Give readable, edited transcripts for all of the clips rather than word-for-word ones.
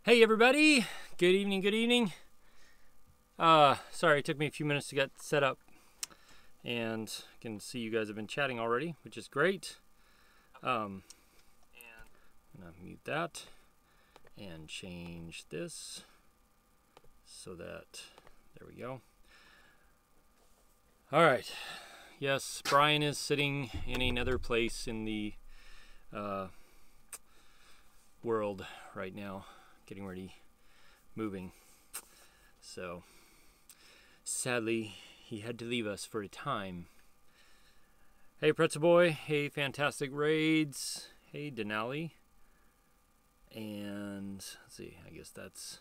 Hey everybody, good evening, good evening. Sorry it took me a few minutes to get set up, and I can see you guys have been chatting already, which is great. I'm gonna mute that and change this so that, there we go. All right, yes, Brian is sitting in another place in the world right now, getting ready, moving. So sadly, he had to leave us for a time. Hey Pretzel Boy, hey Fantastic Raids, hey Denali. And let's see, I guess that's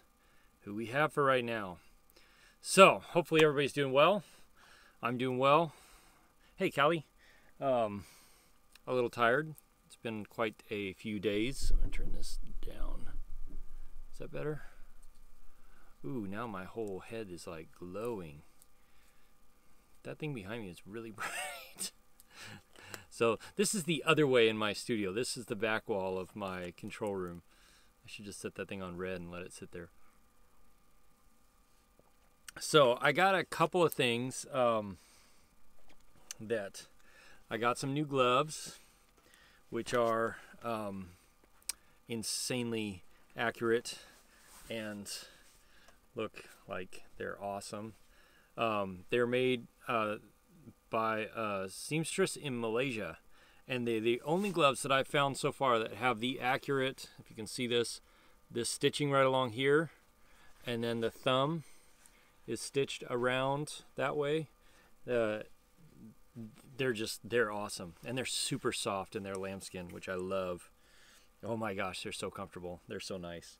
who we have for right now. So hopefully everybody's doing well. I'm doing well. Hey Callie, a little tired. It's been quite a few days. I'm gonna turn this down. Is that better? Ooh, now my whole head is like glowing. That thing behind me is really bright. So this is the other way in my studio. This is the back wall of my control room. I should just set that thing on red and let it sit there. So I got a couple of things that I got some new gloves, which are insanely accurate and look like they're awesome. They're made by a seamstress in Malaysia, and they're the only gloves that I've found so far that have the accurate, if you can see this stitching right along here, and then the thumb is stitched around that way. They're awesome, and they're super soft, and they're lambskin, which I love. Oh my gosh, they're so comfortable. They're so nice.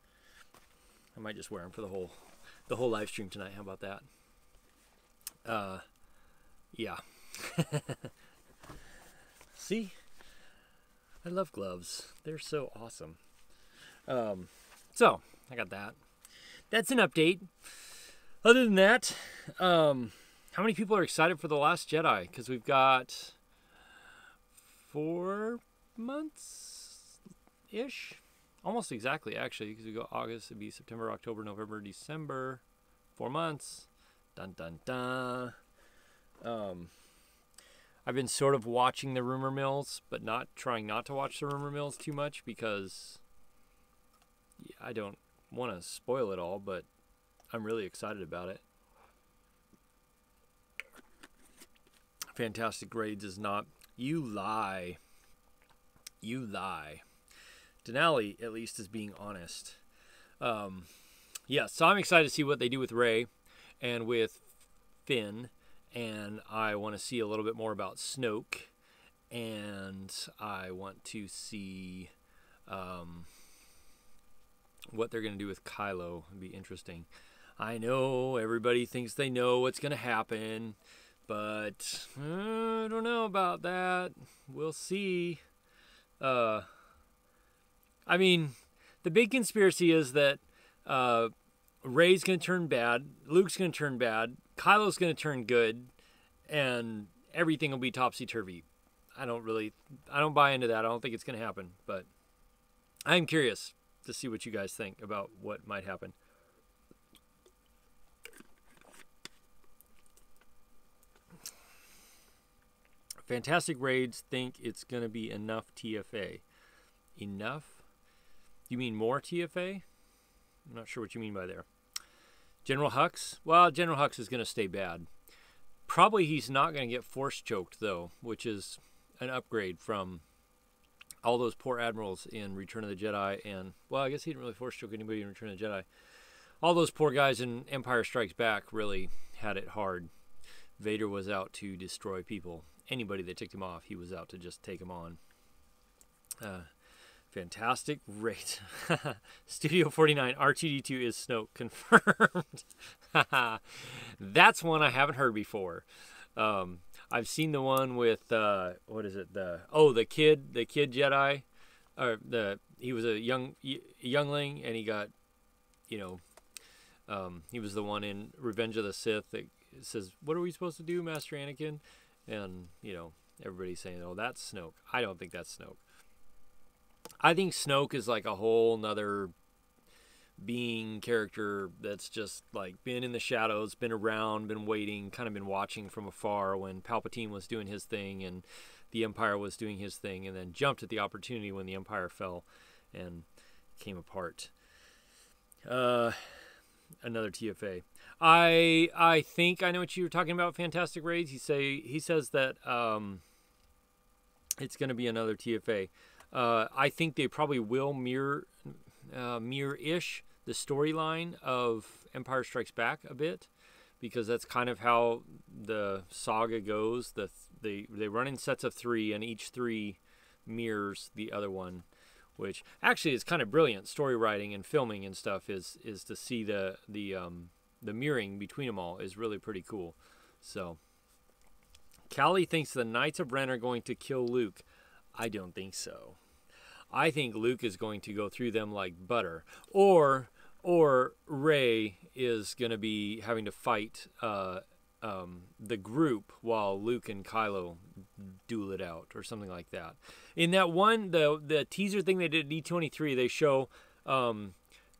I might just wear them for the whole live stream tonight. How about that? Yeah. See, I love gloves. They're so awesome. So I got that. That's an update. Other than that, how many people are excited for The Last Jedi? Because we've got 4 months-ish. Almost exactly, actually, because we go August, it'd be September, October, November, December. 4 months. Dun, dun, dun. I've been sort of watching the rumor mills, but trying not to watch the rumor mills too much because I don't want to spoil it all, but I'm really excited about it. Fantastic Grades is not. You lie. You lie. Denali, at least, is being honest. Yeah, so I'm excited to see what they do with Rey and with Finn, and I want to see a little bit more about Snoke, and I want to see what they're going to do with Kylo. It'd be interesting. I know everybody thinks they know what's going to happen, but I don't know about that. We'll see. I mean, the big conspiracy is that Rey's going to turn bad, Luke's going to turn bad, Kylo's going to turn good, and everything will be topsy-turvy. I don't buy into that. I don't think it's going to happen, but I'm curious to see what you guys think about what might happen. Fantastic Raids think it's going to be enough TFA. Enough? You mean more TFA? I'm not sure what you mean by there. General Hux? Well, General Hux is going to stay bad. Probably he's not going to get force choked, though, which is an upgrade from all those poor admirals in Return of the Jedi. And, well, I guess he didn't really force choke anybody in Return of the Jedi. All those poor guys in Empire Strikes Back really had it hard. Vader was out to destroy people. Anybody that ticked him off, he was out to just take him on. Fantastic rate. Studio 49, R2D2 is Snoke. Confirmed. That's one I haven't heard before. I've seen the one with, what is it? The kid Jedi. He was a youngling, and he got, he was the one in Revenge of the Sith that says, "What are we supposed to do, Master Anakin?" And, everybody's saying, "Oh, that's Snoke." I don't think that's Snoke. I think Snoke is like a whole nother being character that's just like been in the shadows, been around, been waiting, kind of been watching from afar when Palpatine was doing his thing and the Empire was doing his thing, and then jumped at the opportunity when the Empire fell and came apart. Another TFA. I think I know what you were talking about. Fantastic Raids. He says that it's going to be another TFA. I think they probably will mirror-ish the storyline of Empire Strikes Back a bit, because that's kind of how the saga goes. They run in sets of 3, and each 3 mirrors the other one, which actually is kind of brilliant story writing and filming and stuff. Is to see the mirroring between them all is really pretty cool. So Callie thinks the Knights of Ren are going to kill Luke. I don't think so. I think Luke is going to go through them like butter, or Rey is going to be having to fight the group while Luke and Kylo duel it out, or something like that. In that one, the teaser thing they did at D23, they show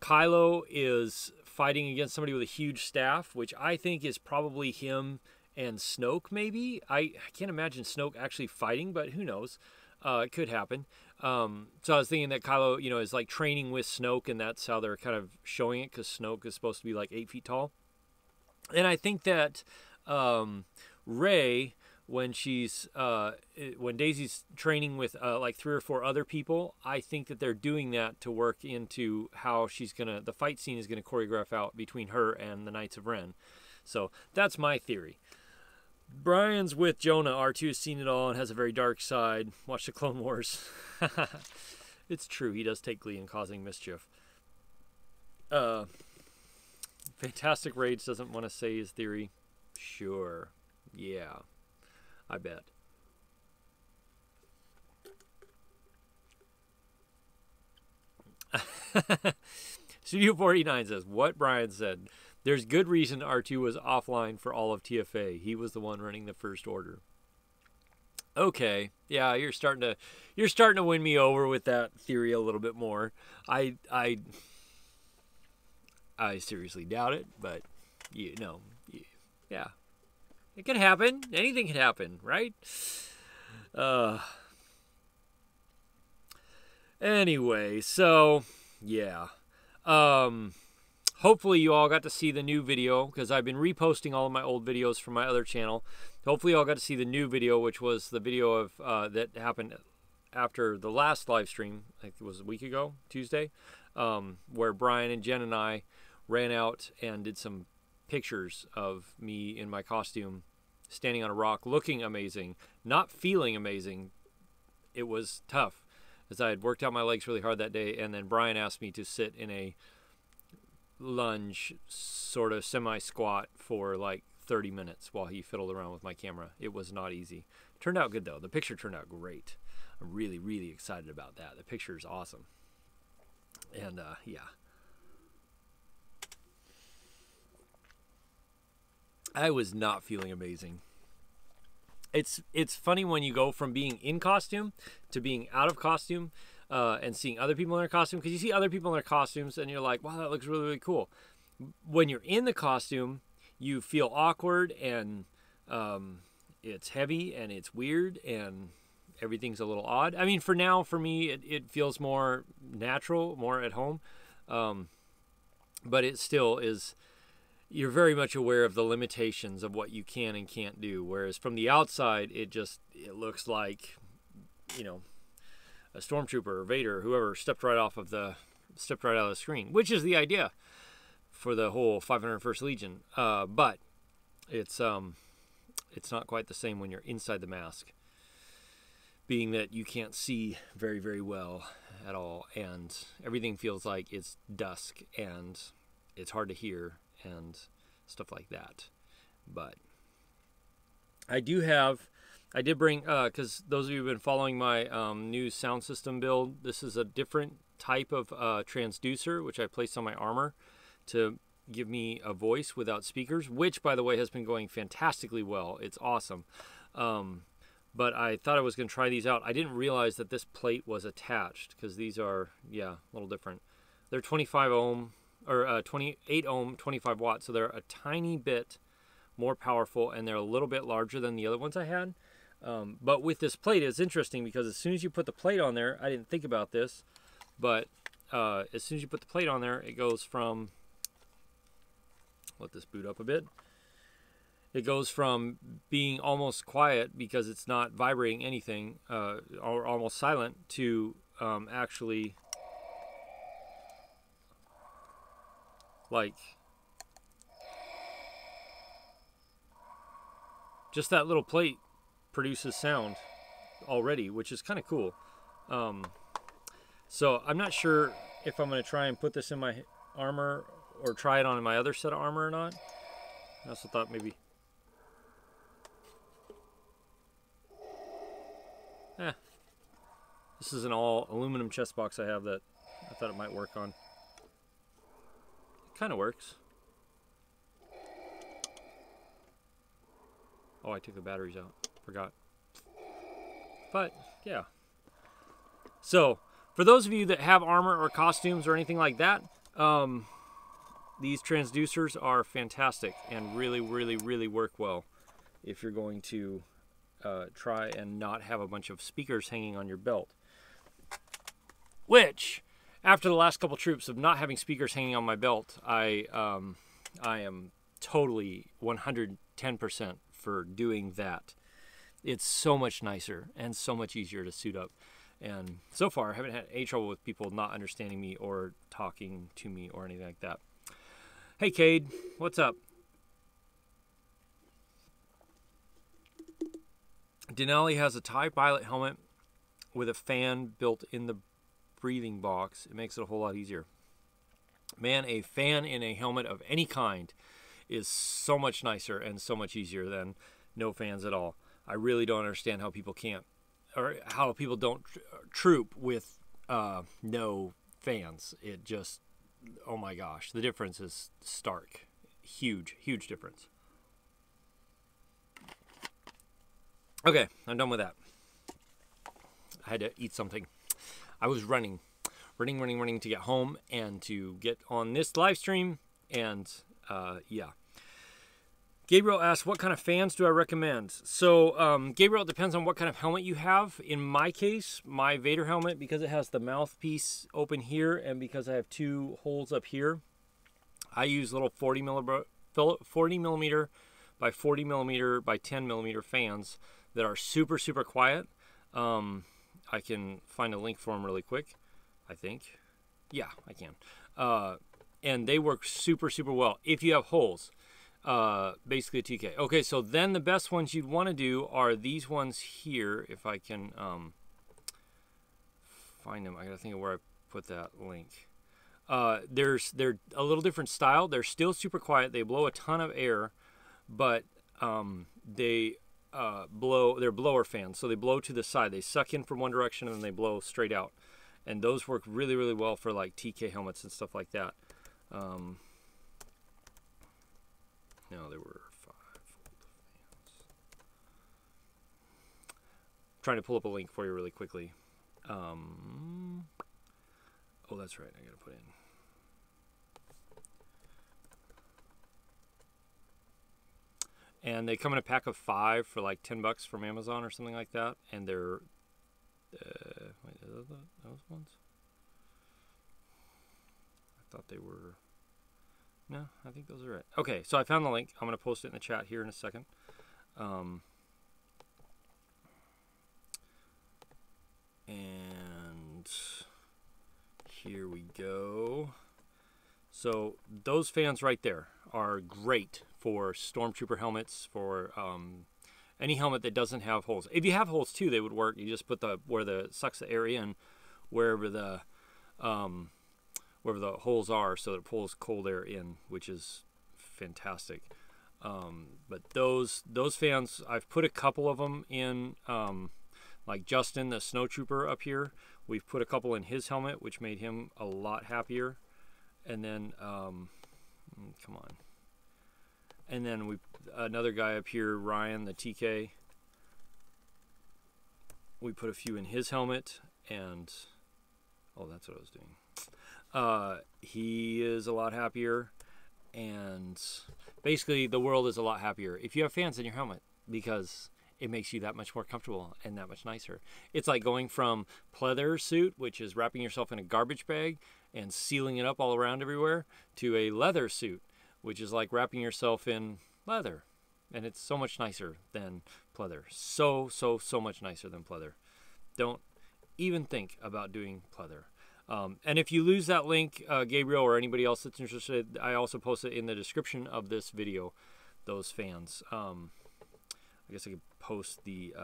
Kylo is fighting against somebody with a huge staff, which I think is probably him and Snoke, maybe. I can't imagine Snoke actually fighting, but who knows? It could happen. So I was thinking that Kylo, is like training with Snoke, and that's how they're kind of showing it, because Snoke is supposed to be like 8 feet tall. And I think that Rey, when Daisy's training with like 3 or 4 other people, I think that they're doing that to work into how the fight scene is gonna choreograph out between her and the Knights of Ren. So that's my theory. Brian's with Jonah. R2 has seen it all and has a very dark side. Watch the Clone Wars. It's true. He does take glee in causing mischief. Fantastic Raids doesn't want to say his theory. Sure. Yeah. I bet. Studio 49 says, what Brian said. There's good reason R2 was offline for all of TFA. He was the one running the First Order. Okay, yeah, you're starting to win me over with that theory a little bit more. I seriously doubt it, but yeah, it could happen. Anything could happen, right? Anyway, so yeah. Hopefully you all got to see the new video, because I've been reposting all of my old videos from my other channel. Hopefully you all got to see the new video, which was the video of that happened after the last live stream. I think it was a week ago, Tuesday, where Brian and Jen and I ran out and did some pictures of me in my costume, standing on a rock, looking amazing, not feeling amazing. It was tough, as I had worked out my legs really hard that day, and then Brian asked me to sit in a lunge, sort of semi-squat, for like 30 minutes while he fiddled around with my camera. It was not easy. Turned out good though. The picture turned out great. I'm really, really excited about that. The picture is awesome. And yeah. I was not feeling amazing. It's funny when you go from being in costume to being out of costume, and seeing other people in their costume, because you see other people in their costumes and you're like, wow, that looks really, really cool. When you're in the costume, you feel awkward, and it's heavy and it's weird and everything's a little odd. I mean, for me, it feels more natural, more at home. But it still is, you're very much aware of the limitations of what you can and can't do. Whereas from the outside, it looks like, a stormtrooper or Vader or whoever stepped right out of the screen, which is the idea for the whole 501st Legion. But it's not quite the same when you're inside the mask, being that you can't see very, very well at all, and everything feels like it's dusk and it's hard to hear and stuff like that. But I did bring, because those of you who have been following my new sound system build, this is a different type of transducer, which I placed on my armor to give me a voice without speakers, which, by the way, has been going fantastically well. It's awesome. But I thought I was going to try these out. I didn't realize that this plate was attached, because these are, yeah, a little different. They're 25 ohm or 28 ohm, 25 watts. So they're a tiny bit more powerful, and they're a little bit larger than the other ones I had. But with this plate, it's interesting because as soon as you put the plate on there, I didn't think about this, but as soon as you put the plate on there, it goes from, let this boot up a bit. It goes from being almost quiet because it's not vibrating anything, or almost silent, to actually like just that little plate produces sound already, which is kind of cool. So I'm not sure if I'm going to try and put this in my armor or try it on my other set of armor or not. I also thought maybe... This is an all aluminum chest box I have that I thought it might work on. It kind of works. Oh, I took the batteries out. Forgot. But, yeah. So, for those of you that have armor or costumes or anything like that, these transducers are fantastic and really, really, really work well if you're going to try and not have a bunch of speakers hanging on your belt. Which, after the last couple troops of not having speakers hanging on my belt, I am totally 110% for doing that. It's so much nicer and so much easier to suit up. And so far, I haven't had any trouble with people not understanding me or talking to me or anything like that. Hey, Cade, what's up? Denali has a TIE pilot helmet with a fan built in the breathing box. It makes it a whole lot easier. Man, a fan in a helmet of any kind is so much nicer and so much easier than no fans at all. I really don't understand how people can't, or how people don't troop with no fans. It just, oh my gosh, the difference is stark. Huge, huge difference. Okay, I'm done with that. I had to eat something. I was running to get home and to get on this live stream, and yeah. Gabriel asked, what kind of fans do I recommend? So, Gabriel, it depends on what kind of helmet you have. In my case, my Vader helmet, because it has the mouthpiece open here and because I have two holes up here, I use little 40 millimeter by 40 millimeter by 10 millimeter fans that are super, super quiet. I can find a link for them really quick, I think. Yeah, I can. And they work super, super well if you have holes. Basically a TK. Okay, so then the best ones you'd want to do are these ones here. If I can find them, I gotta think of where I put that link. They're a little different style. They're still super quiet. They blow a ton of air, but they're blower fans, so they blow to the side. They suck in from one direction and then they blow straight out. And those work really, really well for like TK helmets and stuff like that. No, there were 5 fans. I'm trying to pull up a link for you really quickly. Oh, that's right. I gotta put in. And they come in a pack of 5 for like $10 from Amazon or something like that. And they're wait, are those ones? I thought they were. No, I think those are it. Okay, so I found the link. I'm going to post it in the chat here in a second. And here we go. So those fans right there are great for Stormtrooper helmets, for any helmet that doesn't have holes. If you have holes too, they would work. You just put where the sucks the air in, wherever the holes are, so that it pulls cold air in, which is fantastic. But those fans, I've put a couple of them in, like Justin, the snowtrooper up here. We've put a couple in his helmet, which made him a lot happier. And then, come on. And then another guy up here, Ryan, the TK. We put a few in his helmet, and oh, that's what I was doing. he is a lot happier, and basically the world is a lot happier if you have fans in your helmet, because it makes you that much more comfortable and that much nicer. It's like going from pleather suit, which is wrapping yourself in a garbage bag and sealing it up all around everywhere, to a leather suit, which is like wrapping yourself in leather. And it's so much nicer than pleather. So much nicer than pleather. Don't even think about doing pleather. And if you lose that link, Gabriel or anybody else that's interested, I also post it in the description of this video, those fans. I guess I could post the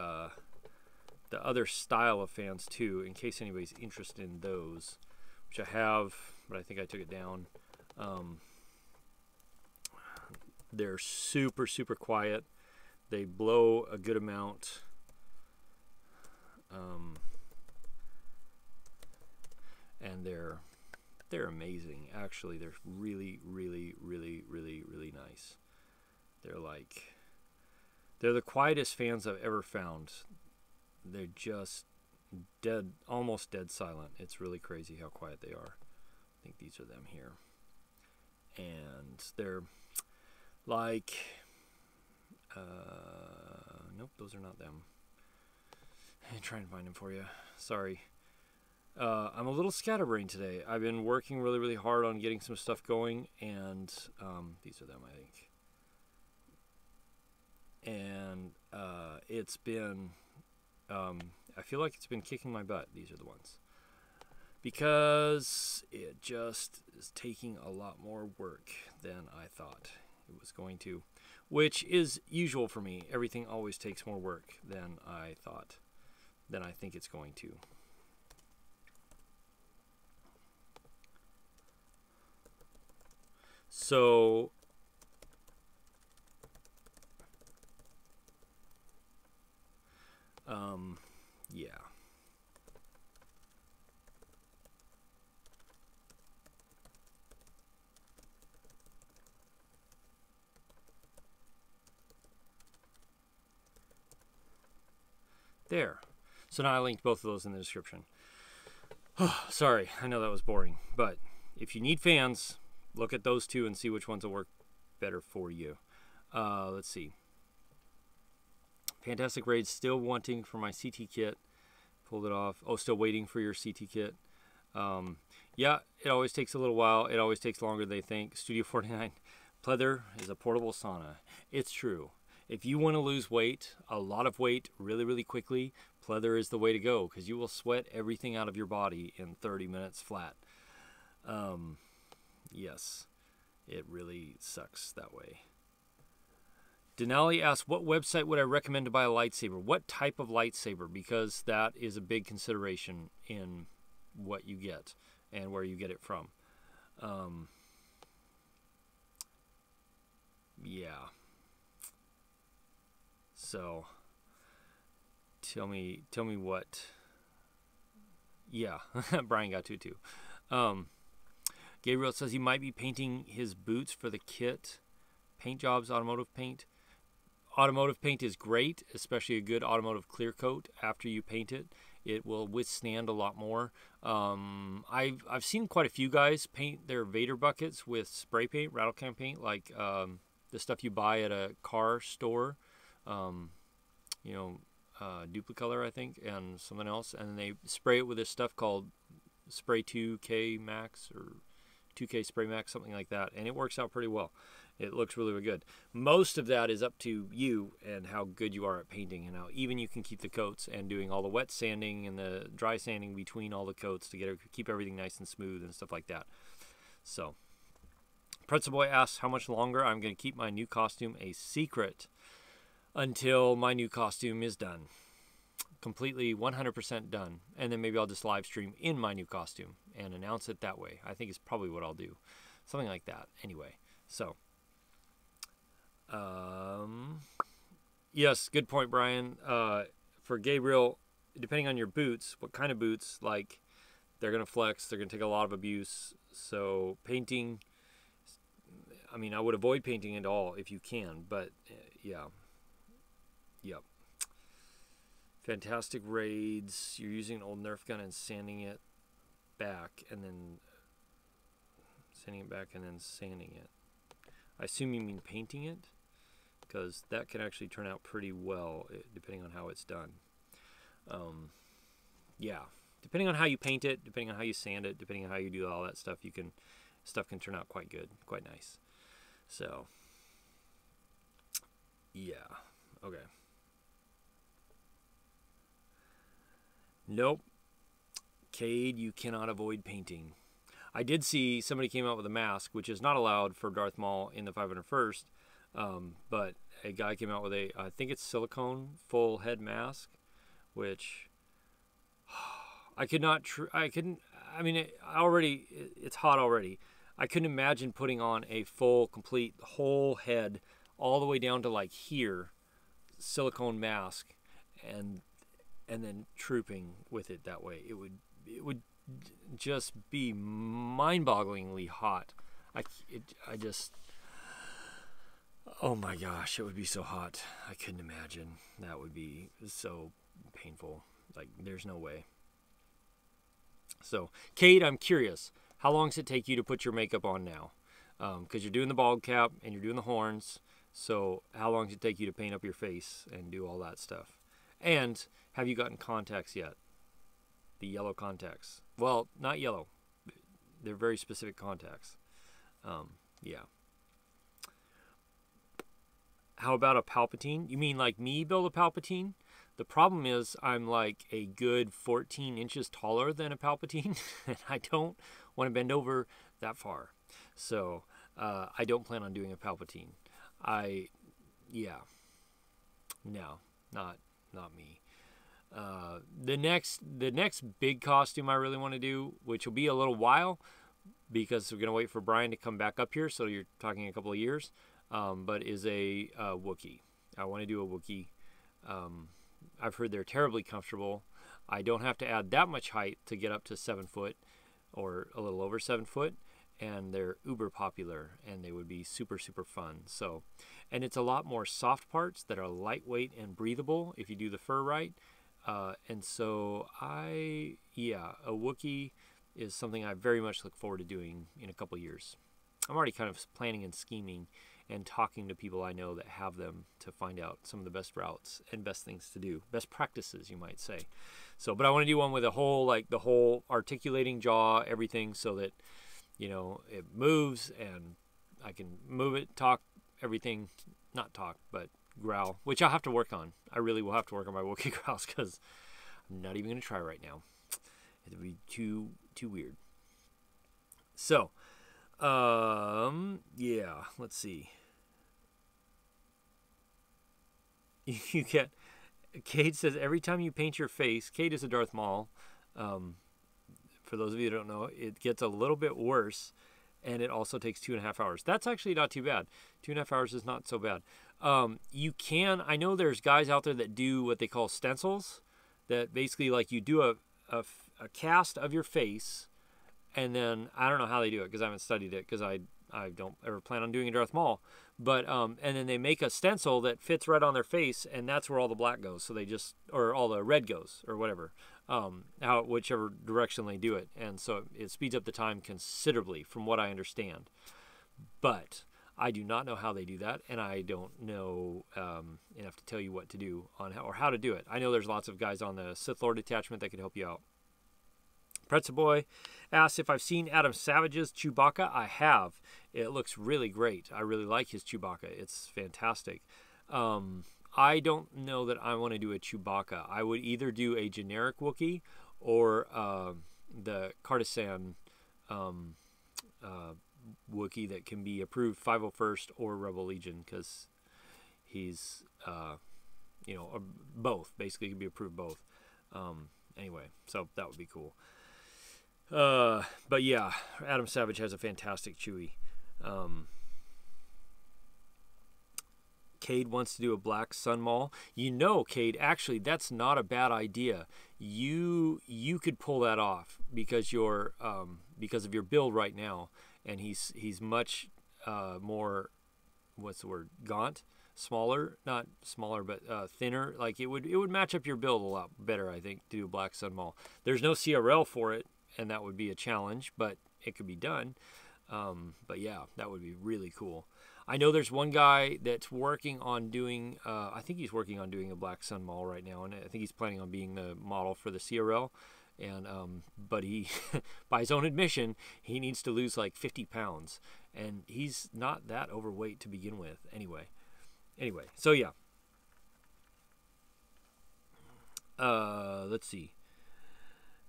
other style of fans too, in case anybody's interested in those, which I have, but I think I took it down. They're super quiet. They blow a good amount. And they're amazing. Actually, they're really nice. They're the quietest fans I've ever found. They're just dead, almost dead silent. It's really crazy how quiet they are. I think these are them here. And they're like, nope, those are not them. I'm trying to find them for you. Sorry. I'm a little scatterbrained today. I've been working really hard on getting some stuff going, and these are them, I think. And it's been, I feel like it's been kicking my butt. These are the ones. Because it just is taking a lot more work than I thought it was going to, which is usual for me. Everything always takes more work than I think it's going to. So yeah. There. So now I linked both of those in the description. Sorry, I know that was boring, but if you need fans, look at those two and see which ones will work better for you. Let's see. Fantastic Raid, still wanting for my CT kit. Pulled it off. Oh, still waiting for your CT kit. Yeah, it always takes a little while. It always takes longer than they think. Studio 49. Pleather is a portable sauna. It's true. If you want to lose weight, a lot of weight, really quickly, pleather is the way to go, because you will sweat everything out of your body in 30 minutes flat. Yes, it really sucks that way. Denali asks, what website would I recommend to buy a lightsaber? What type of lightsaber? Because that is a big consideration in what you get and where you get it from. Yeah. So, tell me what. Yeah, Brian got to too. Gabriel says he might be painting his boots for the kit. Paint jobs, automotive paint. Automotive paint is great, especially a good automotive clear coat. After you paint it, it will withstand a lot more. I've seen quite a few guys paint their Vader buckets with spray paint, rattle can paint, like the stuff you buy at a car store. Duplicolor, I think, and something else, and they spray it with this stuff called Spray 2K Max or 2K Spray Max, something like that, and it works out pretty well. It looks really good. Most of that is up to you and how good you are at painting, and how even you can keep the coats, and doing all the wet sanding and the dry sanding between all the coats to keep everything nice and smooth and stuff like that. So, Pretzel Boy asks how much longer I'm going to keep my new costume a secret until my new costume is done. Completely 100% done. And then maybe I'll just live stream in my new costume and announce it that way. I think it's probably what I'll do. Something like that. Anyway, so. Yes, good point, Brian. For Gabriel, depending on your boots, what kind of boots, like, they're going to flex. They're going to take a lot of abuse. So painting, I mean, I would avoid painting at all if you can. But, yeah. Yep. Fantastic Raids. You're using an old Nerf gun and sanding it back, and then sanding it back and then sanding it. I assume you mean painting it, because that can actually turn out pretty well depending on how it's done. Yeah, depending on how you paint it, depending on how you sand it, depending on how you do all that stuff, stuff can turn out quite good, quite nice. So, yeah, okay. Nope, Cade, you cannot avoid painting. I did see somebody came out with a mask, which is not allowed for Darth Maul in the 501st, but a guy came out with I think it's silicone full head mask, which I could not, I mean, it's hot already. I couldn't imagine putting on a full, complete, whole head, all the way down to like here, silicone mask, and then trooping with it that way. It would just be mind-bogglingly hot. Oh my gosh, it would be so hot. I couldn't imagine. That would be so painful. Like, there's no way. So, Cade, I'm curious. How long does it take you to put your makeup on now? Because you're doing the bald cap and you're doing the horns. So, how long does it take you to paint up your face and do all that stuff? And have you gotten contacts yet? The yellow contacts. Well, not yellow. They're very specific contacts. Yeah. How about a Palpatine? You mean like me build a Palpatine? The problem is I'm like a good 14 inches taller than a Palpatine, and I don't want to bend over that far. So I don't plan on doing a Palpatine. Yeah. No, not me. The next big costume I really want to do, which will be a little while, because we're going to wait for Brian to come back up here, so you're talking a couple of years, but is a Wookiee. I want to do a Wookiee. I've heard they're terribly comfortable. I don't have to add that much height to get up to 7 foot or a little over 7 foot, and they're uber popular, and they would be super, super fun. So, and it's a lot more soft parts that are lightweight and breathable if you do the fur right. And so a Wookiee is something I very much look forward to doing in a couple years. I'm already kind of planning and scheming and talking to people I know that have them to find out some of the best routes and best things to do, best practices, you might say. So, but I want to do one with the whole articulating jaw, everything, so that, you know, it moves and I can move it, talk, everything, not talk, but growl, which I'll have to work on. I really will have to work on my Wookiee growls, because I'm not even going to try right now. It'd be too weird. So, yeah, let's see. You get, Cade says, every time you paint your face, Cade is a Darth Maul. For those of you who don't know, it gets a little bit worse, and it also takes 2.5 hours. That's actually not too bad. 2.5 hours is not so bad. You can, I know there's guys out there that do what they call stencils, that basically, like, you do a cast of your face, and then I don't know how they do it, because I haven't studied it, because I don't ever plan on doing a Darth Maul, but and then they make a stencil that fits right on their face, and that's where all the black goes. So they just, or all the red goes, or whatever, whichever direction they do it, and so it speeds up the time considerably, from what I understand. But I do not know how they do that, and I don't know enough to tell you what to do on how to do it. I know there's lots of guys on the Sith Lord detachment that could help you out. Pretzel Boy asks if I've seen Adam Savage's Chewbacca. I have. It looks really great. I really like his Chewbacca. It's fantastic. I don't know that I want to do a Chewbacca. I would either do a generic Wookiee or the Cardassian Wookiee that can be approved 501st or Rebel Legion, because he's, both. Basically, can be approved both. Anyway, so that would be cool. But yeah, Adam Savage has a fantastic Chewie. Cade wants to do a black Sun Maul. You know, Cade, actually, that's not a bad idea. You could pull that off because you're because of your build right now, and he's much more, what's the word, gaunt, smaller, not smaller, but thinner. Like, it would match up your build a lot better, I think, to do a black Sun Maul. There's no CRL for it, and that would be a challenge, but it could be done. But yeah, that would be really cool. I know there's one guy that's working on doing, I think he's working on doing a Black Sun Mall right now, and I think he's planning on being the model for the CRL. And but he, by his own admission, he needs to lose like 50 pounds, and he's not that overweight to begin with. Anyway, so yeah. Let's see.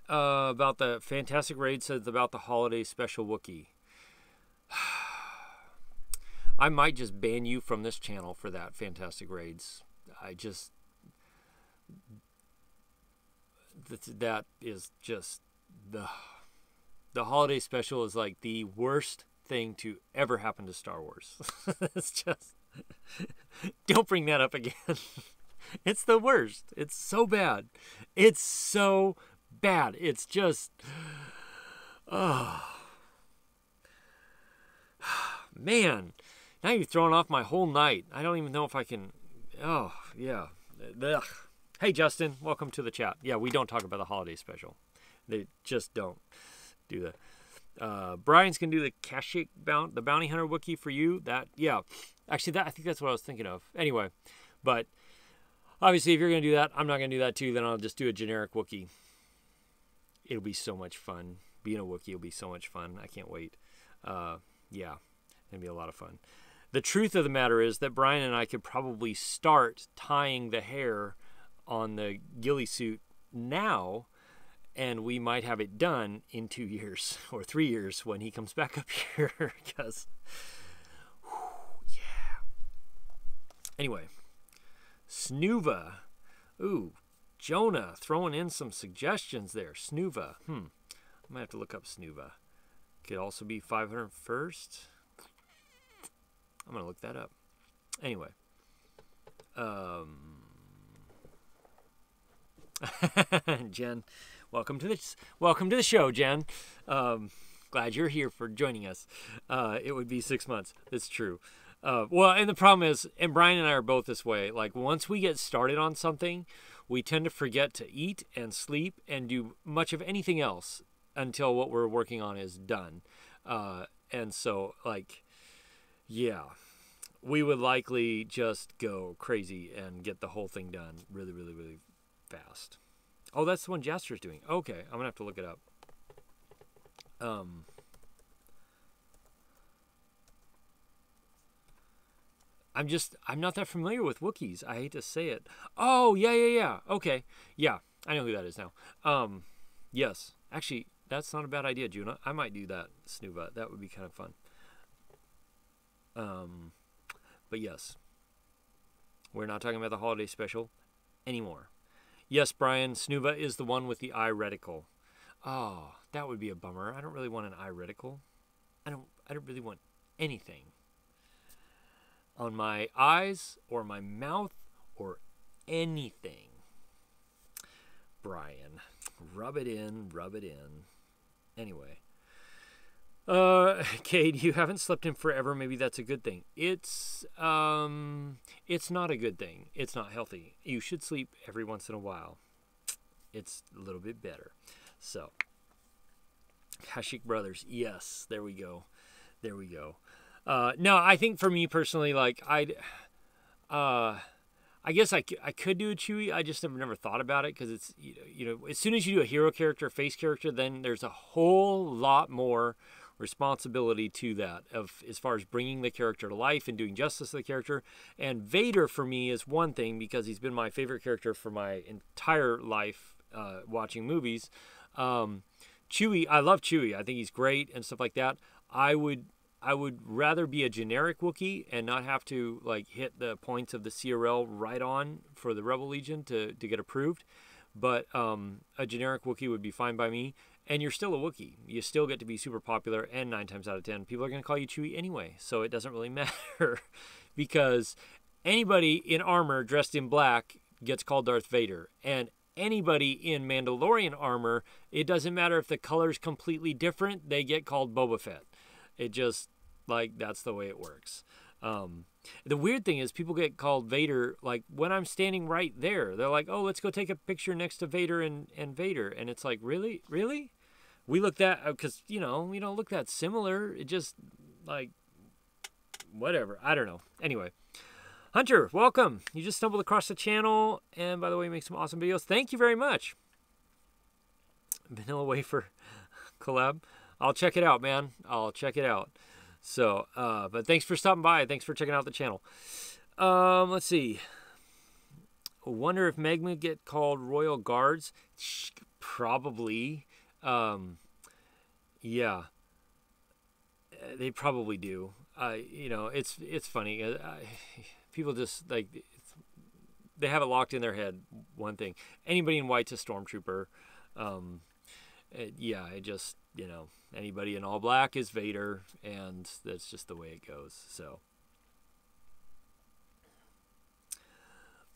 About the Fantastic Raid says about the holiday special Wookiee. I might just ban you from this channel for that, Fantastic Raids. That is just the holiday special is like the worst thing to ever happen to Star Wars. It's just, don't bring that up again. It's the worst. It's so bad. It's so bad. It's just, oh man, now you've thrown off my whole night. I don't even know if I can. Oh yeah. Ugh. Hey Justin, welcome to the chat. Yeah, we don't talk about the holiday special. They just don't do that. Brian's gonna do the Kashyyyk the bounty hunter Wookiee for you. That, yeah, actually I think that's what I was thinking of. Anyway, but obviously if you're gonna do that, I'm not gonna do that too. Then I'll just do a generic Wookiee. It'll be so much fun. Being a Wookiee will be so much fun. I can't wait. Yeah, it'll be a lot of fun. The truth of the matter is that Brian and I could probably start tying the hair on the ghillie suit now, and we might have it done in 2 years or 3 years when he comes back up here, because yeah. Anyway, Snuva. Ooh, Jonah throwing in some suggestions there. Snuva. I might have to look up Snuva. Could also be 501st. I'm gonna look that up. Anyway, Jen, welcome to the show, Jen. Glad you're here for joining us. It would be 6 months. It's true. Well, and the problem is, and Brian and I are both this way, like once we get started on something, we tend to forget to eat and sleep and do much of anything else until what we're working on is done. And so, like, yeah, we would likely just go crazy and get the whole thing done really, really, really fast. Oh, that's the one Jaster's doing. Okay, I'm gonna have to look it up. I'm not that familiar with Wookiees. I hate to say it. Oh, yeah. Okay. Yeah, I know who that is now. Yes. Actually, that's not a bad idea, Juna. I might do that, Snuva. That would be kind of fun. But yes. We're not talking about the holiday special anymore. Yes, Brian, Snuva is the one with the eye reticle. Oh, that would be a bummer. I don't really want an eye reticle. I don't really want anything on my eyes or my mouth or anything. Brian, rub it in. Anyway. Cade, you haven't slept in forever. Maybe that's a good thing. It's not a good thing. It's not healthy. You should sleep every once in a while. It's a little bit better. So, Kashyyyk Brothers. Yes, there we go. No, I think for me personally, like I guess I could do a Chewie. I just never thought about it because it's, you know, as soon as you do a hero character, face character, then there's a whole lot more responsibility to that of as far as bringing the character to life and doing justice to the character. And Vader for me is one thing because he's been my favorite character for my entire life watching movies. Chewie, I love Chewie. I think he's great and stuff like that. I would rather be a generic Wookiee and not have to like hit the points of the CRL right on for the Rebel Legion to get approved. But a generic Wookiee would be fine by me. And you're still a Wookiee. You still get to be super popular, and 9 times out of 10, people are going to call you Chewie anyway. So it doesn't really matter because anybody in armor dressed in black gets called Darth Vader. And anybody in Mandalorian armor, it doesn't matter if the color's completely different, they get called Boba Fett. It just, like, that's the way it works. The weird thing is people get called Vader, like, when I'm standing right there. They're like, oh, let's go take a picture next to Vader and Vader. And it's like, really? Really? we look that, because, you know, we don't look that similar. It just, like, whatever. I don't know. Anyway. Hunter, welcome. You just stumbled across the channel, and by the way, you make some awesome videos. Thank you very much. Vanilla Wafer collab. I'll check it out, man. I'll check it out. So, but thanks for stopping by. Thanks for checking out the channel. Let's see. Wonder if Magma get called Royal Guards. Probably. Yeah. They probably do. You know, it's funny. People just, like, they have it locked in their head, one thing. Anybody in white's a stormtrooper. Yeah, it just, you know, anybody in all black is Vader, and that's just the way it goes, so.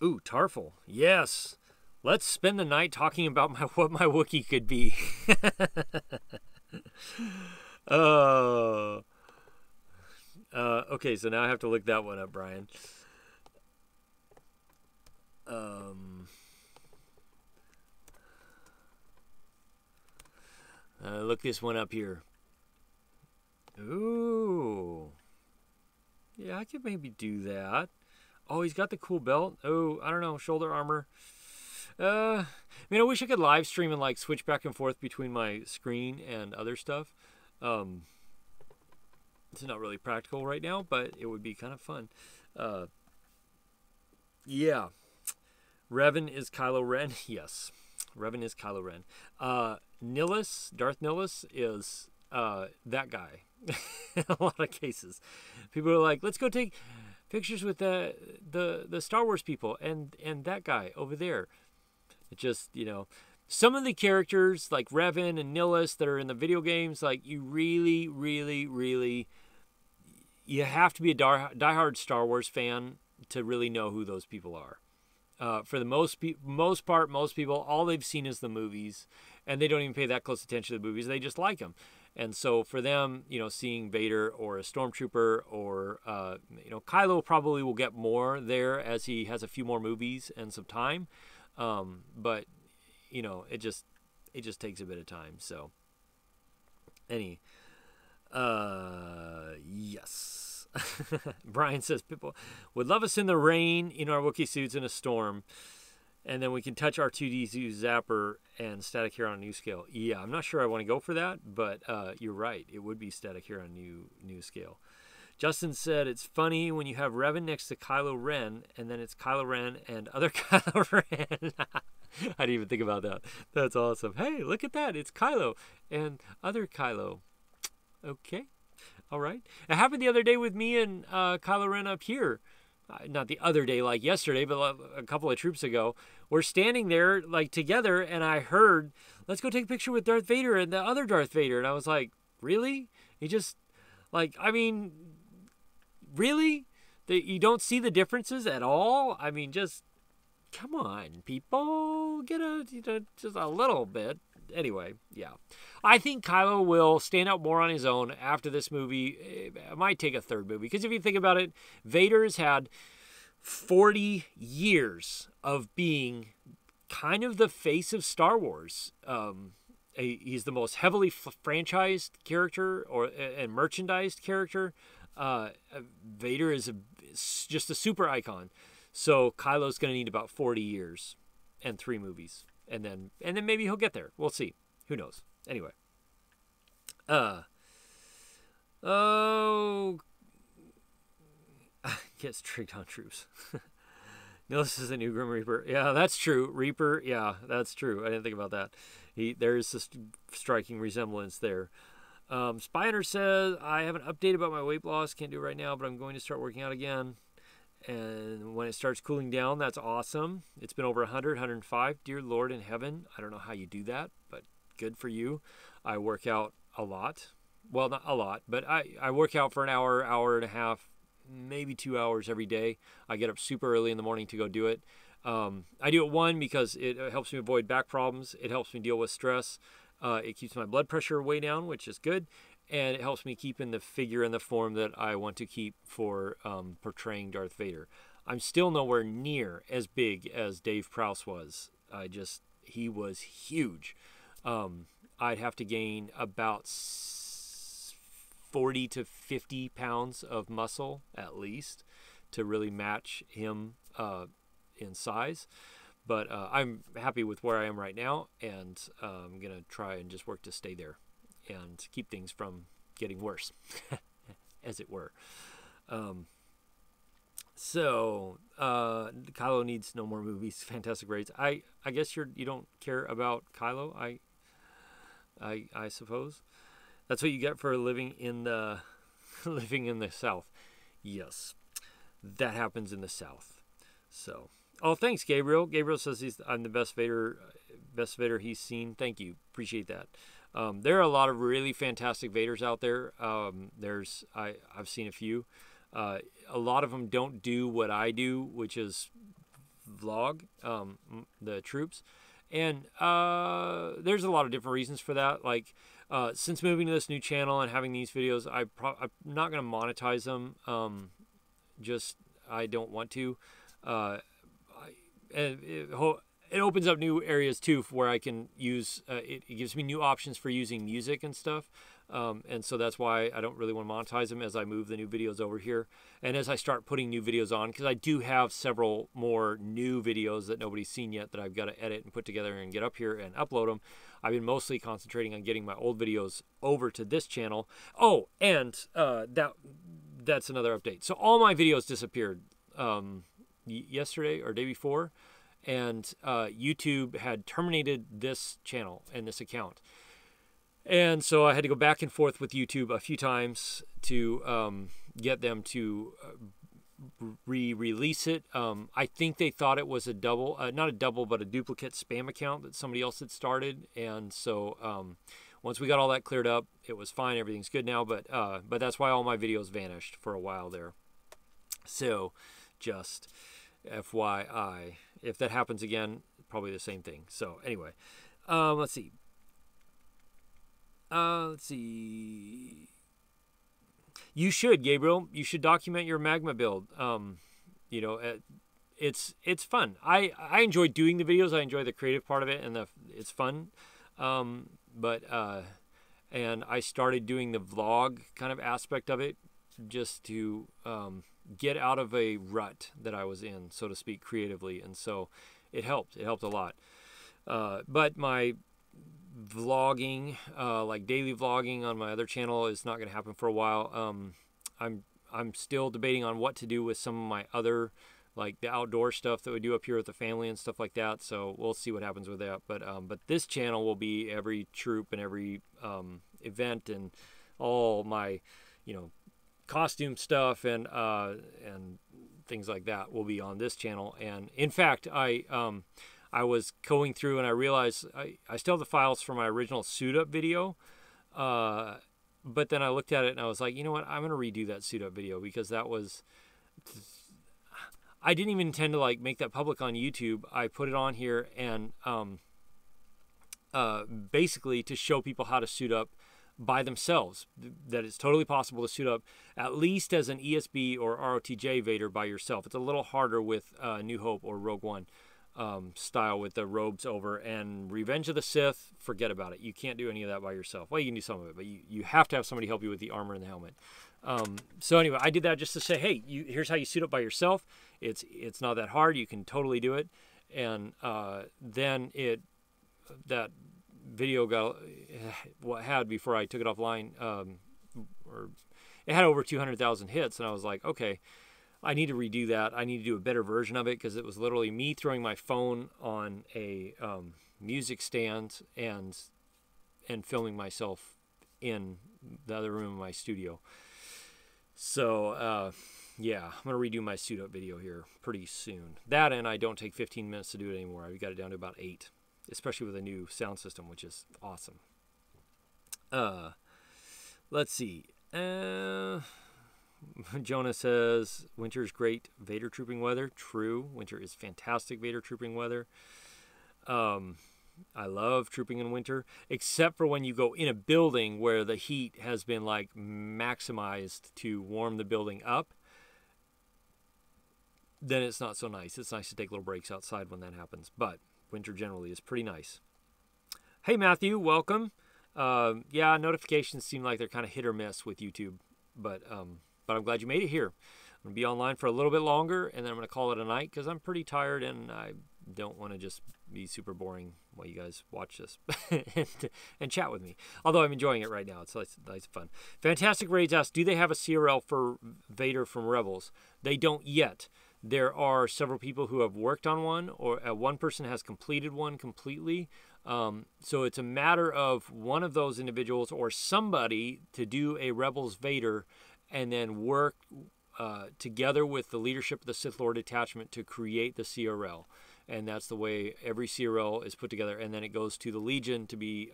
Ooh, Tarful. Yes. Let's spend the night talking about what my Wookiee could be. Okay, so now I have to look that one up, Brian. Look this one up here. Ooh. Yeah, I could maybe do that. Oh, he's got the cool belt. Oh, I don't know, shoulder armor. I mean, I wish I could live stream and, like, switch back and forth between my screen and other stuff. It's not really practical right now, but it would be kind of fun. Yeah. Revan is Kylo Ren. Yes. Revan is Kylo Ren. Nihilus, Darth Nihilus is that guy. In a lot of cases. People are like, let's go take pictures with the Star Wars people and that guy over there. It just, you know, some of the characters like Revan and Nihilus that are in the video games, like, you really, really, really, you have to be a diehard Star Wars fan to really know who those people are. For the most part, most people, all they've seen is the movies, and they don't even pay that close attention to the movies. They just like them. And so for them, you know, seeing Vader or a Stormtrooper or, you know, Kylo probably will get more there as he has a few more movies and some time. But, you know, it just takes a bit of time. So, yes. Brian says, people would love us in the rain in our Wookiee suits in a storm. And then we can touch R2-D2 Zapper and static hair on a new scale. Yeah, I'm not sure I want to go for that, but you're right. It would be static hair on a new scale. Justin said, it's funny when you have Revan next to Kylo Ren, and then it's Kylo Ren and other Kylo Ren. I didn't even think about that. That's awesome. Hey, look at that. It's Kylo and other Kylo. Okay. All right. It happened the other day with me and Kylo Ren up here. Not the other day like yesterday, but a couple of troops ago. We're standing there like together, and I heard, let's go take a picture with Darth Vader and the other Darth Vader. And I was like, really? He just, like, I mean, really? You don't see the differences at all? I mean, just, come on, people. Get just a little bit. Anyway, yeah. I think Kylo will stand out more on his own after this movie. It might take a third movie. Because if you think about it, Vader's had 40 years of being kind of the face of Star Wars. He's the most heavily franchised character and merchandised character. Vader is just a super icon. So Kylo's going to need about 40 years and 3 movies. And then maybe he'll get there. We'll see. Who knows? Anyway. Gets tricked on troops. Nihilus is a new Grim Reaper. Yeah, that's true. Reaper, yeah, that's true. I didn't think about that. There's this striking resemblance there. Spiner says, I have an update about my weight loss. Can't do it right now, but I'm going to start working out again. And when it starts cooling down, that's awesome. It's been over 100, 105. Dear Lord in heaven, I don't know how you do that, but good for you. I work out a lot. Well, not a lot, but I work out for an hour, hour and a half, maybe 2 hours every day. I get up super early in the morning to go do it. I do it, one, because it helps me avoid back problems. It helps me deal with stress. It keeps my blood pressure way down, which is good. And it helps me keep in the figure and the form that I want to keep for portraying Darth Vader. I'm still nowhere near as big as Dave Prowse was. He was huge. I'd have to gain about 40 to 50 pounds of muscle at least to really match him in size. But I'm happy with where I am right now, and I'm going to try and just work to stay there and keep things from getting worse, as it were. So Kylo needs no more movies. Fantastic rates. I guess you don't care about Kylo. I suppose that's what you get for living in the South. Yes, that happens in the South. So, oh, thanks, Gabriel. Gabriel says I'm the best Vader he's seen. Thank you, appreciate that. There are a lot of really fantastic Vaders out there. I've seen a few. A lot of them don't do what I do, which is vlog the troops. And there's a lot of different reasons for that. Like, since moving to this new channel and having these videos, I'm not going to monetize them. I don't want to. It opens up new areas too, where I can use. It gives me new options for using music and stuff. And so that's why I don't really want to monetize them as I move the new videos over here. And as I start putting new videos on, because I do have several more new videos that nobody's seen yet that I've got to edit and put together and get up here and upload them. I've been mostly concentrating on getting my old videos over to this channel. Oh, and that's another update. So all my videos disappeared yesterday or day before, and YouTube had terminated this channel and this account. And so I had to go back and forth with YouTube a few times to get them to re-release it. I think they thought it was a double, not a double, but a duplicate spam account that somebody else had started. And so once we got all that cleared up, it was fine. Everything's good now. But that's why all my videos vanished for a while there. So just FYI, if that happens again, probably the same thing. So anyway, let's see. You should, Gabriel. You should document your magma build. It's fun. I enjoy doing the videos. I enjoy the creative part of it, and it's fun. And I started doing the vlog kind of aspect of it just to get out of a rut that I was in, so to speak, creatively, and so it helped. It helped a lot. But my vlogging, like daily vlogging on my other channel, is not going to happen for a while. I'm still debating on what to do with some of my other, like the outdoor stuff that we do up here with the family and stuff like that. So we'll see what happens with that. But this channel will be every troop and every event, and all my, costume stuff and things like that will be on this channel. And in fact, I was going through and I realized I still have the files for my original suit up video, but then I looked at it and I was like, you know what, I'm going to redo that suit up video, because that was, I didn't even intend to like make that public on YouTube. I put it on here and basically to show people how to suit up by themselves, that it's totally possible to suit up at least as an ESB or ROTJ Vader by yourself. It's a little harder with New Hope or Rogue One style with the robes over, and Revenge of the Sith, forget about it. You can't do any of that by yourself. Well, you can do some of it, but you have to have somebody help you with the armor and the helmet. So anyway, I did that just to say, hey, here's how you suit up by yourself. It's not that hard. You can totally do it. And then that video got what had before I took it offline, or it had over 200,000 hits, and I was like, okay, I need to redo that. I need to do a better version of it, because it was literally me throwing my phone on a music stand and filming myself in the other room of my studio. So yeah, I'm gonna redo my suit up video here pretty soon. That, and I don't take 15 minutes to do it anymore. I've got it down to about 8. Especially with a new sound system, which is awesome. Let's see. Jonah says, winter's great Vader trooping weather. True. Winter is fantastic Vader trooping weather. I love trooping in winter, except for when you go in a building where the heat has been like maximized to warm the building up. Then it's not so nice. It's nice to take little breaks outside when that happens. But winter generally is pretty nice. Hey, Matthew, welcome. Yeah, notifications seem like they're kind of hit or miss with YouTube, but I'm glad you made it here. I'm gonna be online for a little bit longer, and then I'm gonna call it a night because I'm pretty tired and I don't want to just be super boring while you guys watch this and chat with me. Although I'm enjoying it right now, it's nice fun. Fantastic Raids asks, do they have a CRL for Vader from Rebels? They don't yet. There are several people who have worked on one, or one person has completed one completely. So it's a matter of one of those individuals or somebody to do a Rebels Vader and then work together with the leadership of the Sith Lord detachment to create the CRL. And that's the way every CRL is put together. And then it goes to the Legion to be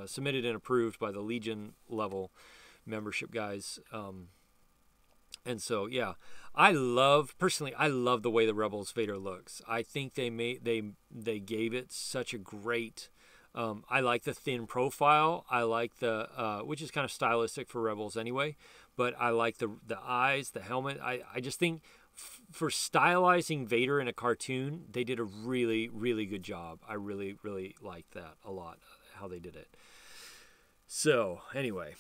submitted and approved by the Legion level membership guys. And so, yeah, I love the way the Rebels Vader looks. I think they gave it such a great. I like the thin profile. I like the which is kind of stylistic for Rebels anyway. But I like the eyes, the helmet. I just think for stylizing Vader in a cartoon, they did a really, really good job. I really, really liked that a lot, how they did it. So, anyway,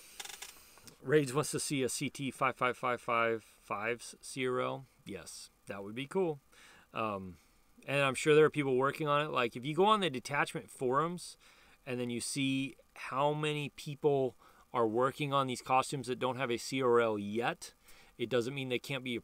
Raids wants to see a CT 55555's CRL. Yes, that would be cool. And I'm sure there are people working on it. Like, if you go on the detachment forums and then you see how many people are working on these costumes that don't have a CRL yet, it doesn't mean they cannot be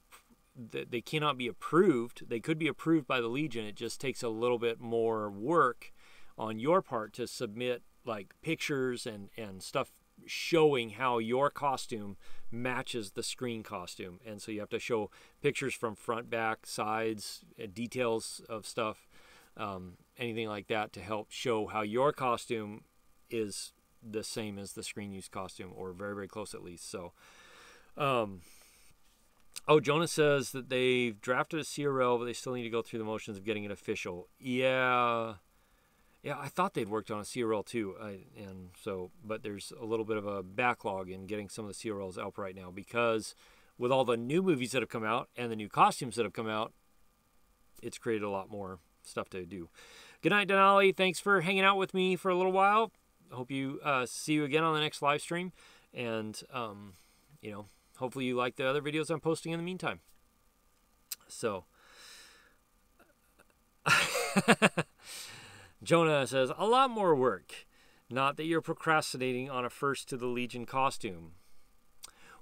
approved. They could be approved by the Legion. It just takes a little bit more work on your part to submit like pictures and stuff showing how your costume matches the screen costume. And so you have to show pictures from front, back, sides, details of stuff, anything like that to help show how your costume is the same as the screen use costume, or very, very close at least. So, Jonah says that they've drafted a CRL, but they still need to go through the motions of getting it official. Yeah, I thought they'd worked on a CRL too, but there's a little bit of a backlog in getting some of the CRLs out right now because with all the new movies that have come out and the new costumes that have come out, it's created a lot more stuff to do. Good night, Denali. Thanks for hanging out with me for a little while. I hope you see you again on the next live stream, and hopefully you like the other videos I'm posting in the meantime. So, Jonah says, a lot more work. Not that you're procrastinating on a first to the Legion costume.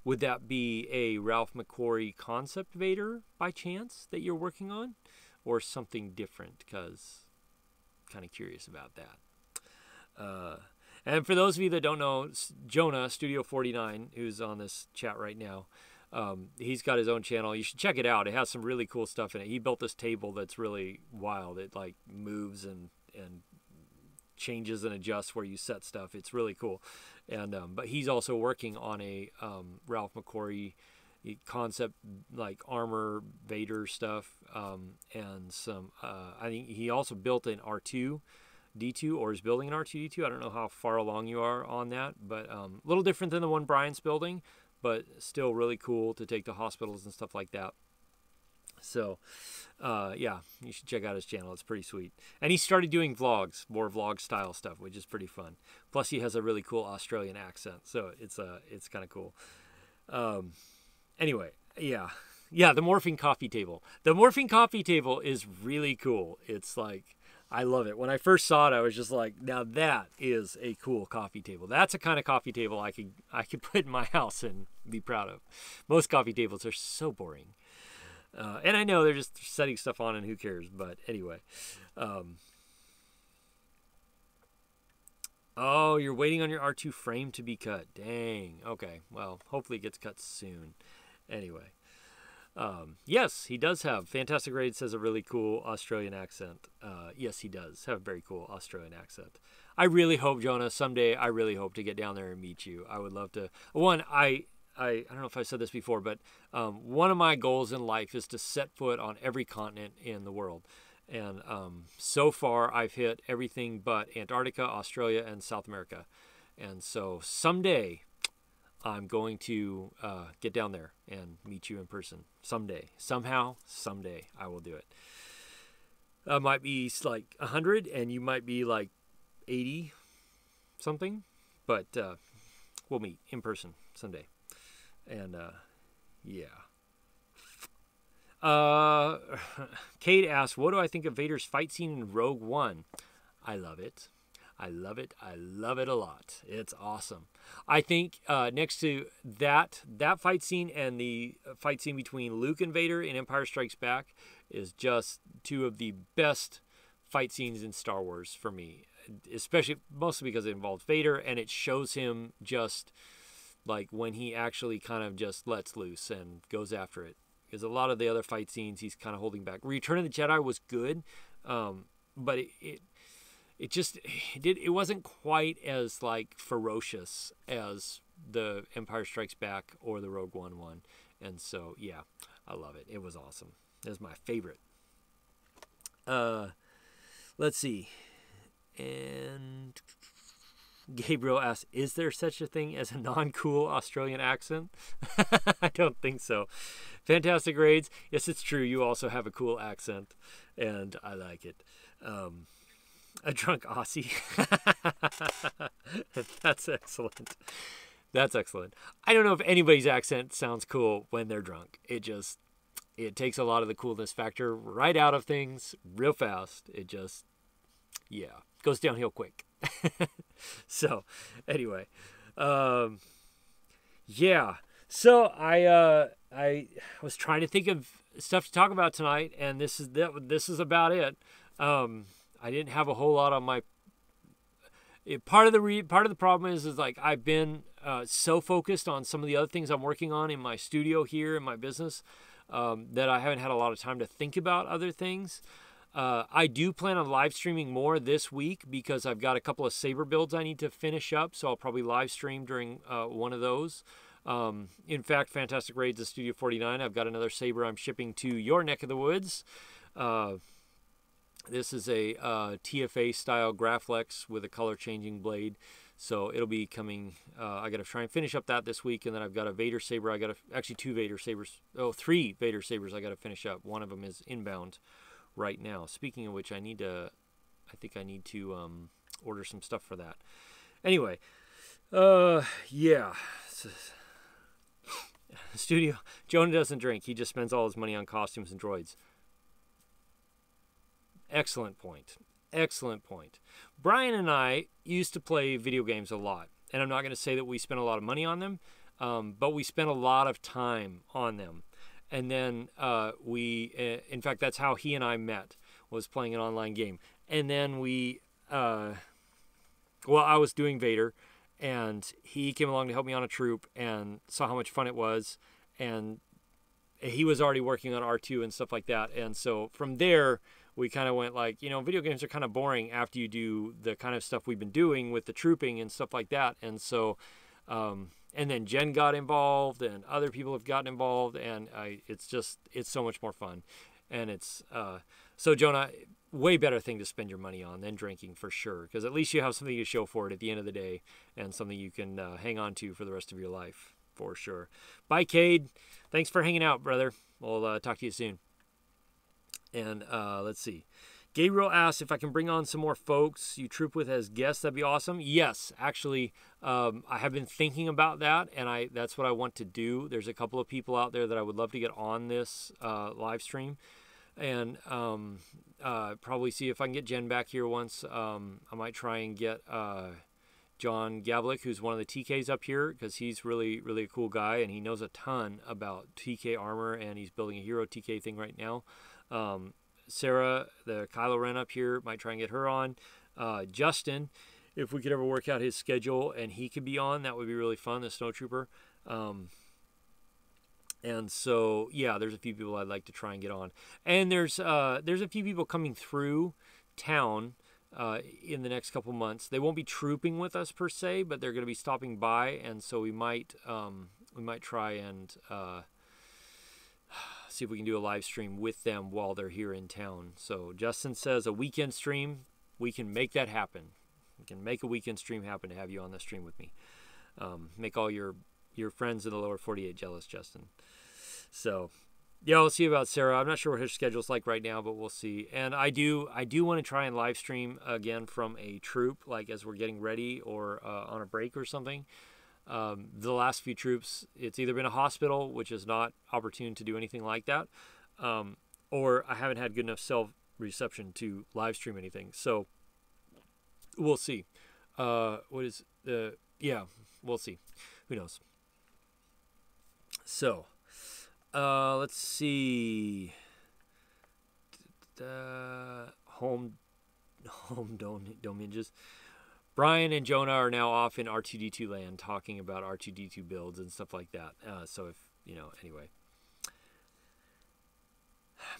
Would that be a Ralph McQuarrie concept Vader by chance that you're working on? Or something different? Because I'm kind of curious about that. And for those of you that don't know, Jonah, Studio 49, who's on this chat right now, he's got his own channel. You should check it out. It has some really cool stuff in it. He built this table that's really wild. It like moves and changes and adjusts where you set stuff. It's really cool. And but he's also working on a Ralph McQuarrie concept, like armor Vader stuff, and some I think he also built an R2D2, or is building an R2D2. I don't know how far along you are on that, but a little different than the one Brian's building, but still really cool to take to hospitals and stuff like that. So, yeah, you should check out his channel. It's pretty sweet. And he started doing vlogs, more vlog style stuff, which is pretty fun. Plus, he has a really cool Australian accent, so it's kind of cool. Anyway, yeah, the morphing coffee table. The morphing coffee table is really cool. It's like, I love it. When I first saw it, I was just like, now that is a cool coffee table. That's a kind of coffee table I could put in my house and be proud of. Most coffee tables are so boring. And I know they're just setting stuff on and who cares, but anyway. Oh, you're waiting on your R2 frame to be cut. Dang. Okay, well, hopefully it gets cut soon. Anyway. Yes, he does have. Fantastic Raid says a really cool Australian accent. Yes, he does have a very cool Australian accent. I really hope, Jonah, someday I really hope to get down there and meet you. I would love to. One, I don't know if I said this before, but one of my goals in life is to set foot on every continent in the world. And so far, I've hit everything but Antarctica, Australia, and South America. And so someday, I'm going to get down there and meet you in person. Someday. Somehow, someday, I will do it. I might be like 100, and you might be like 80, something, but we'll meet in person someday. And yeah. Kate asks, what do I think of Vader's fight scene in Rogue One? I love it. I love it. I love it a lot. It's awesome. I think next to that fight scene and the fight scene between Luke and Vader in Empire Strikes Back is just two of the best fight scenes in Star Wars for me, especially mostly because it involves Vader and it shows him just like when he actually kind of just lets loose and goes after it. Because a lot of the other fight scenes he's kind of holding back. Return of the Jedi was good, but it wasn't quite as like ferocious as the Empire Strikes Back or the Rogue One one. And so yeah, I love it. It was awesome. It was my favorite. Let's see. And Gabriel asks, is there such a thing as a non-cool Australian accent? I don't think so. Fantastic Raids. Yes, it's true. You also have a cool accent, and I like it. A drunk Aussie. That's excellent. That's excellent. I don't know if anybody's accent sounds cool when they're drunk. It takes a lot of the coolness factor right out of things real fast. It just, yeah, goes downhill quick. So anyway, yeah. So I was trying to think of stuff to talk about tonight, and this is about it. I didn't have a whole lot on my. Part of the problem is like I've been so focused on some of the other things I'm working on in my studio here in my business that I haven't had a lot of time to think about other things. I do plan on live streaming more this week because I've got a couple of saber builds I need to finish up, so I'll probably live stream during one of those. In fact, Fantastic Raids of Studio 49, I've got another saber I'm shipping to your neck of the woods. This is a TFA style Graflex with a color changing blade, so it'll be coming. I got to try and finish up that this week, and then I've got a Vader saber. Actually 2 Vader sabers. Oh, 3 Vader sabers I got to finish up. One of them is inbound right now. Speaking of which, I think I need to order some stuff for that. Anyway, yeah. Studio. Jonah doesn't drink. He just spends all his money on costumes and droids. Excellent point. Excellent point. Brian and I used to play video games a lot, and I'm not going to say that we spent a lot of money on them, but we spent a lot of time on them. And then in fact, that's how he and I met, was playing an online game. And then I was doing Vader, and he came along to help me on a troop and saw how much fun it was. And he was already working on R2 and stuff like that. And so from there, we kind of went like, video games are kind of boring after you do the kind of stuff we've been doing with the trooping and stuff like that. And so, and then Jen got involved and other people have gotten involved, and it's so much more fun. And it's, so Jonah, way better thing to spend your money on than drinking for sure. Because at least you have something to show for it at the end of the day and something you can hang on to for the rest of your life for sure. Bye, Cade. Thanks for hanging out, brother. We'll talk to you soon. And let's see. Gabriel asks if I can bring on some more folks you troop with as guests. That'd be awesome. Yes, actually, I have been thinking about that, and that's what I want to do. There's a couple of people out there that I would love to get on this live stream, and probably see if I can get Jen back here once. I might try and get John Gavlik, who's one of the TKs up here, because he's really, really a cool guy, and he knows a ton about TK armor, and he's building a hero TK thing right now. Sarah, the Kylo Ren up here, might try and get her on. Justin, if we could ever work out his schedule and he could be on, that would be really fun, the snowtrooper. And so, yeah, there's a few people I'd like to try and get on. And there's a few people coming through town in the next couple months. They won't be trooping with us per se, but they're going to be stopping by, and so we might try and see if we can do a live stream with them while they're here in town. So Justin says a weekend stream, we can make that happen. We can make a weekend stream happen to have you on the stream with me. Make all your friends in the lower 48 jealous, Justin. So Yeah, we'll see about Sarah. I'm not sure what her schedule's like right now, but we'll see. And I do want to try and live stream again from a troop, like as we're getting ready or on a break or something. The last few troops, it's either been a hospital, which is not opportune to do anything like that, or I haven't had good enough cell reception to live stream anything. So we'll see. Yeah, we'll see. Who knows? So, let's see. Home domages. Brian and Jonah are now off in R2D2 land talking about R2D2 builds and stuff like that. So if, anyway.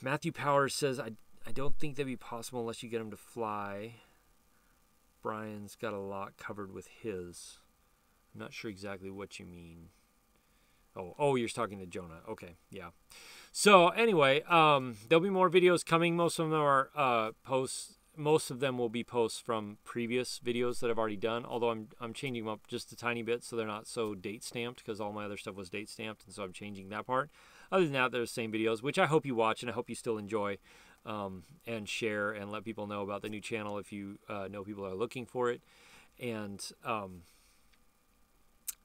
Matthew Powers says, I don't think that'd be possible unless you get him to fly. Brian's got a lot covered with his. I'm not sure exactly what you mean. Oh, you're talking to Jonah. Okay, yeah. So anyway, there'll be more videos coming. Most of them are posts. Most of them will be posts from previous videos that I've already done. Although I'm changing them up just a tiny bit so they're not so date stamped, because all my other stuff was date stamped, and so I'm changing that part. Other than that, they're the same videos, which I hope you watch and I hope you still enjoy, and share and let people know about the new channel if you know people are looking for it. And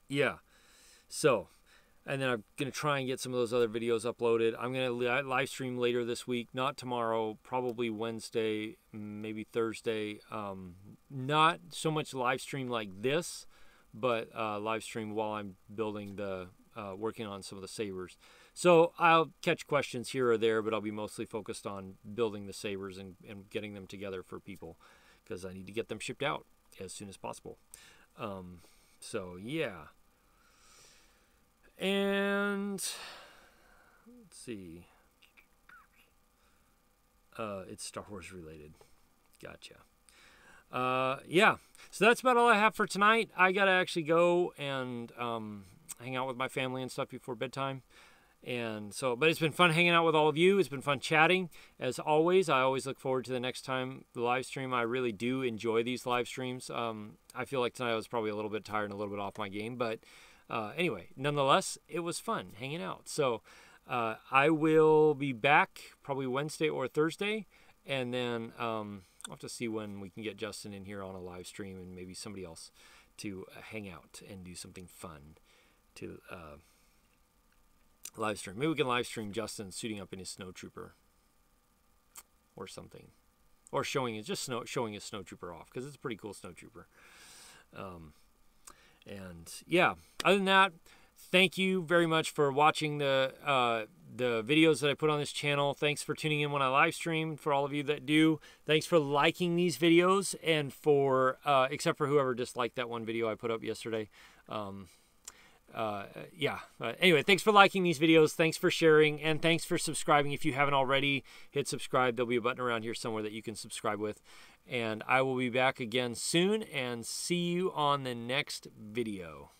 yeah, so. And then I'm going to try and get some of those other videos uploaded. I'm going to live stream later this week. Not tomorrow, probably Wednesday, maybe Thursday. Not so much live stream like this, but live stream while I'm building working on some of the sabers. So I'll catch questions here or there, but I'll be mostly focused on building the sabers and getting them together for people, because I need to get them shipped out as soon as possible. So, yeah. And let's see. It's Star Wars related. Gotcha. Yeah. So that's about all I have for tonight. I gotta actually go and hang out with my family and stuff before bedtime. And so, but it's been fun hanging out with all of you. It's been fun chatting. As always, I always look forward to the next time the live stream. I really do enjoy these live streams. I feel like tonight I was probably a little bit tired and a little bit off my game, but anyway, nonetheless, it was fun hanging out. So I will be back probably Wednesday or Thursday, and then I'll have to see when we can get Justin in here on a live stream and maybe somebody else to hang out and do something fun to live stream. Maybe we can live stream Justin suiting up in his snowtrooper or something, or showing his snowtrooper off, because it's a pretty cool snowtrooper. And yeah, other than that, thank you very much for watching the videos that I put on this channel. Thanks for tuning in when I live stream. For all of you that do, thanks for liking these videos, and for except for whoever disliked that one video I put up yesterday. Yeah. Anyway, thanks for liking these videos. Thanks for sharing, and thanks for subscribing. If you haven't already, hit subscribe. There'll be a button around here somewhere that you can subscribe with. And I will be back again soon, and see you on the next video.